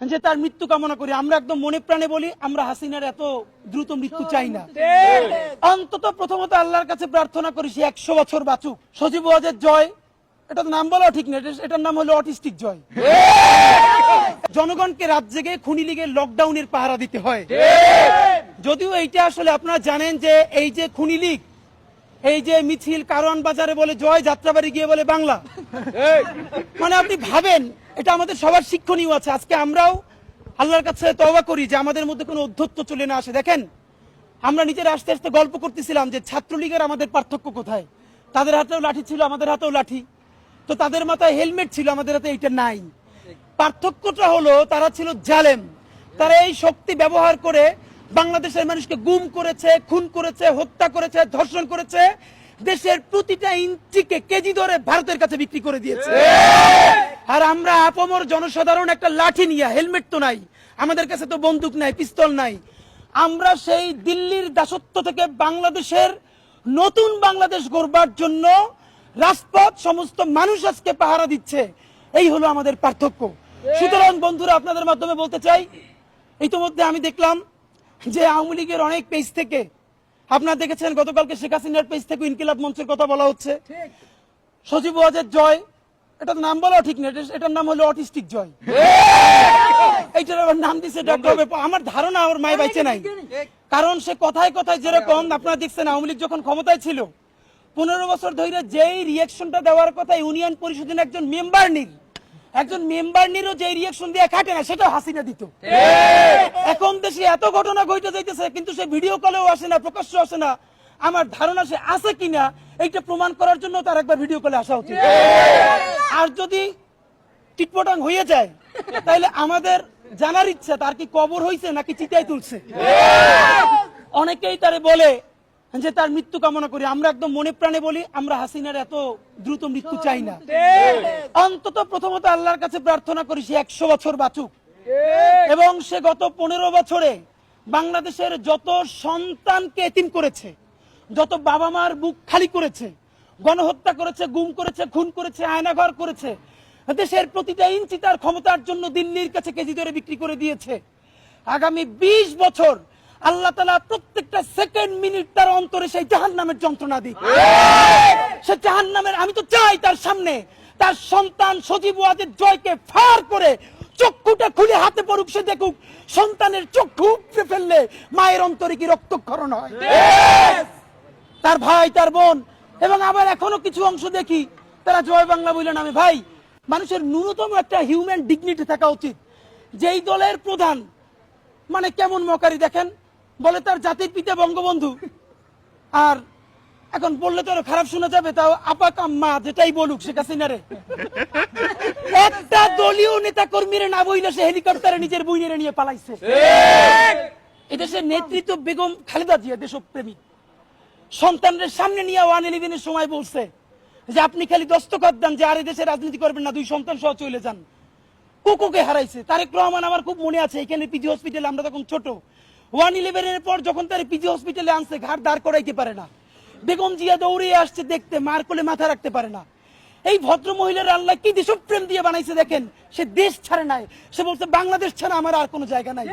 যে তার মৃত্যু কামনা করি। আমরা একদম মনে প্রাণে বলি আমরা হাসিনার এত দ্রুত মৃত্যু চাই না। অন্তত প্রথমত আল্লাহর কাছে প্রার্থনা করি সে 100 বছর বাঁচুক। সজীব ওয়াজেদ জয়, এটা তো নাম বলা ঠিক না, এটার নাম হলো অটিস্টিক জয়। জনগণকে রাত জেগে খুনি লীগের লকডাউনের পাহারা দিতে হয়। যদিও এইটা আসলে আপনারা জানেন যে এই যে খুনি লীগ, এই যে মিছিল কারওয়ান বাজারে বলে জয়, যাত্রাবাড়ি গিয়ে বলে বাংলা, মানে আপনি ভাবেন এটা আমাদের সবার শিক্ষণীয় আছে। আজকে আমরাও আল্লাহর কাছে তওবা করি যে আমাদের মধ্যে কোনো অধ্যত্ব চলে না আসে। দেখেন আমরা নিজেরা আস্তে আস্তে গল্প করতেছিলাম যে ছাত্রলীগের আমাদের পার্থক্য কোথায়। তাদের হাতেও লাঠি ছিল, আমাদের হাতেও লাঠি, তো তাদের মাথায় হেলমেট ছিল, আমাদের হাতে এইটা নাই। পার্থক্যটা হলো তারা ছিল জালেম, তারা এই শক্তি ব্যবহার করে বাংলাদেশের মানুষকে গুম করেছে, খুন করেছে, হত্যা করেছে, ধর্ষণ করেছে, দেশের প্রতিটা ইঞ্চিকে কেজি ধরে ভারতের কাছে বিক্রি করে দিয়েছে। আর আমরা আপামর জনসাধারণ একটা লাঠি নিয়ে, হেলমেট তো নাই, আমাদের কাছে তো বন্দুক নাই, পিস্তল নাই, আমরা সেই দিল্লির দাসত্ব থেকে বাংলাদেশের নতুন বাংলাদেশ গড়বার জন্য রাজপথ সমস্ত মানুষ আজকে পাহারা দিচ্ছে। এই হলো আমাদের পার্থক্য। সুতরাং বন্ধুরা, আপনাদের মাধ্যমে বলতে চাই, ইতিমধ্যে আমি দেখলাম যে আওয়ামী লীগের অনেক পেজ থেকে, আপনারা দেখেছেন গতকালকে শেখ হাসিনার পেজ থেকে ইনকিলাব মঞ্চের কথা বলা হচ্ছে। সজীব ওয়াজেদ জয়, এটা তো নাম বলা ঠিক না, এটার নাম হলো অটিস্টিক জয়। এইটার আবার নাম দিচ্ছে ডক্টর। আমার ধারণা ওর মায় বাইচে নাই, কারণ সে কথায় কথায় যেরকম আপনারা দেখছেন আওয়ামী লীগ যখন ক্ষমতায় ছিল 15 বছর ধরে যেই রিয়াকশনটা দেওয়ার কথা ইউনিয়ন পরিষদের একজন মেম্বার নিরও যে রিয়াকশন দিয়ে খাটে না, সেটা হাসিনা দিত। এখন দেশে এত ঘটনা ঘটে যাইতেছে কিন্তু সে ভিডিও কলেও আসে না, প্রকাশ্য আসে না। আমার ধারণা সে আছে কিনা এইটা প্রমাণ করার জন্য তার একবার ভিডিও কলে আসা উচিত। আর যদি টিটপটাং হয়ে যায় তাহলে আমাদের জানার ইচ্ছা তার কি কবর হয়েছে নাকি চিতায় তুলছে। অনেকেই তারে বলে যে তার মৃত্যু কামনা করি। আমরা একদম মনে প্রাণে বলি আমরা হাসিনার এত দ্রুত মৃত্যু চাই না। অন্তত প্রথমত আল্লাহর কাছে প্রার্থনা করি সে 100 বছর বাঁচুক। এবং সে গত 15 বছরে বাংলাদেশের যত সন্তানকে এতিম করেছে, যত বাবা মার বুক খালি করেছে, গণহত্যা করেছে, গুম করেছে, খুন করেছে, আয়নাঘর করেছে, দেশের প্রতিটা ইঞ্চি তার ক্ষমতার জন্য দিল্লির কাছে কেজি ধরে বিক্রি করে দিয়েছে। আগামী 20 বছর আল্লাহ তাআলা প্রত্যেকটা সেকেন্ড মিনিট তার অন্তরে সেই জাহান্নামের যন্ত্রণা দিক। সে জাহান্নামের, আমি তো চাই তার সামনে তার সন্তান সজীব ওয়াজেদ জয়কে ফার করে চক্ষুটা খুলে হাতে পড়ুক, সে দেখুক সন্তানের চক্ষু উপড়ে ফেললে মায়ের অন্তরে কি রক্তক্ষরণ হয়, তার ভাই, তার বোন। এবং আবার এখনো কিছু অংশ দেখি তারা জয় বাংলা বলে নামে। ভাই, মানুষের ন্যূনতম একটা হিউম্যান ডিগনিটি থাকা উচিত। যেই দলের প্রধান মানে কেমন মকারি দেখেন, বলে তার জাতির পিতা বঙ্গবন্ধু, আর এখন বললে তো খারাপ শোনা যাবে, তাও আপা কাম্মা যেটাই বলুক শেখ হাসিনারে। একটা দলীয় নেতা কর্মীরে না বইলে সে হেলিকপ্টারে নিজের বইনেরে নিয়ে পালাইছে। এদেশের নেতৃত্ব বেগম খালেদা জিয়া দেশপ্রেমী, সন্তানদের সামনে নিয়ে 111-এর সময় বলছে যে আপনি খালি দস্তখত দেন যে আর এদেশে রাজনীতি করবেন না, 2 সন্তান সহ চলে যান। কোকোকে হারাইছে। তারেক রহমান আমার খুব মনে আছে, এখানে পিজি হসপিটালে আমরা তখন ছোট, 111-এর পর যখন তার পিজি হসপিটালে আনছে ঘাড় দাঁড় করাইতে পারে না, বেগম জিয়া দৌড়ে আসছে দেখতে, মার কোলে মাথা রাখতে পারে না। এই ভদ্র মহিলার আল্লাহ কি দেশপ্রেম দিয়ে বানাইছে দেখেন। সে দেশ ছাড়ে নাই, সে বলছে বাংলাদেশ ছাড়া আমার আর কোনো জায়গা নাই।